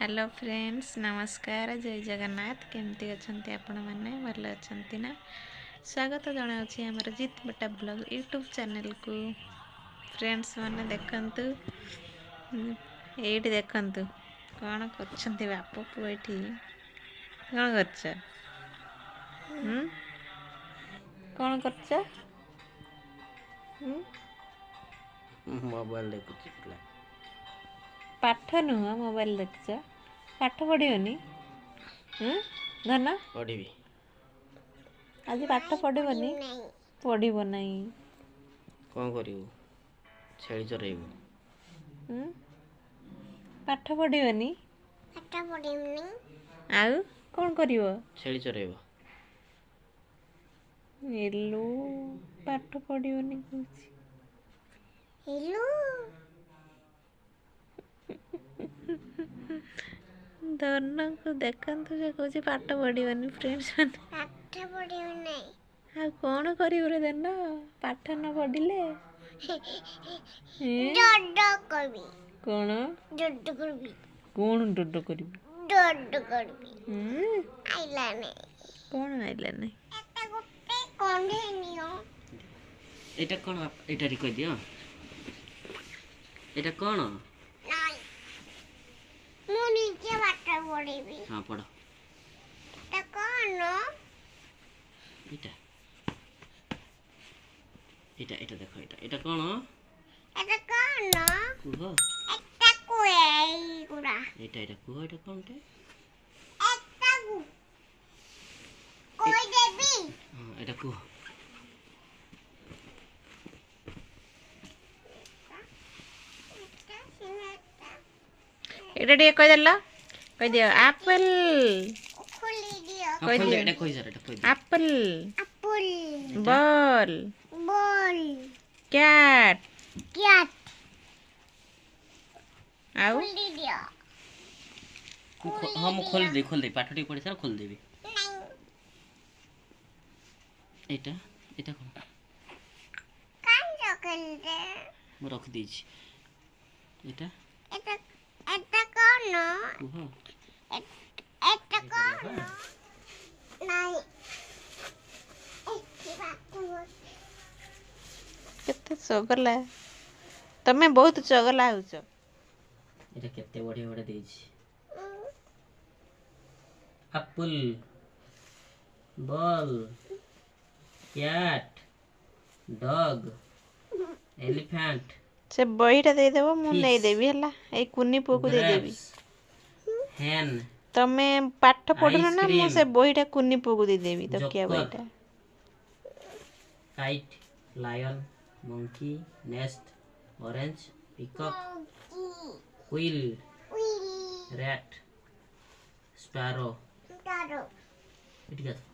Hello friends नमस्कार जय जगन्नाथ केमती अच्छा आपण मैंने भल अच्छा ना स्वागत जनावि आमर जीत बेटा ब्लॉग यूट्यूब चैनल को फ्रेंड्स मैंने देखंतु एठी देखंतु कौन करछंती बाप पुओ एठी कौन करछ कौन करछ मोबाइल देखुची पिला पाठ नुह मोबाइल देखछ पाठ पढ़ियोनी धन पढ़ी आज पाठ पढ़िबनी पढ़िब नहीं कौन करियो छेली चरेइबो पाठ पढ़िबनी पाठ पढ़िबनी आउ कौन करिवो छेली चरेइबो हेलो पाठ पढ़िबनी कहूची हेलो धन को देखंतु से कहूची पाठ पढ़िबनी फ्रेंड्स माने पाठ पढ़िबनी आ कौन करिवो रे धन पाठ न पढ़िले डड करबी कौन डड करबी कौन डड करिवो डड करबी आइला नै कौन आइला नै एटा गुटे कोंडे नियो एटा कोन एटा रि कहि दियो एटा कोन नाइ मु निजे पाठ पढ़िबी हां पढ़ो एटा कोन एटा एटा एटा देखो एटा कोन एटा कोन कुहो एटा कोई गुडा एटा कुहो एटा कोनटे एटा गु कोई देबी हां एटा कुहो एटा टे कह दियो एप्पल खुली दियो कहि दियो एटा कहि जरा एटा कहि दियो apple apple ball ball cat cat आउ खुली दियो हां मु खोल दे पाठटी पढ़ी सार खोल देबी नहीं एटा एटा कोन कान चकल दे मु रख देछि एटा एटा एटा कोन कुहो एटा कोन नहीं एटा बात केते चगला तमे बहुत चगला होछ एटा केते बढिया बढिया देछि apple ball cat dog elephant से बहीटा दे देबो मु नै देबी हला ए कुनी पो को दे देबी hen तमे पाठ पढनो ना मु Ice से बहीटा कुनी पो को दे देबी तो क्या Joker. बहीटा kite lion monkey nest orange peacock wheel Willy rat sparrow Taro এদিকে আসো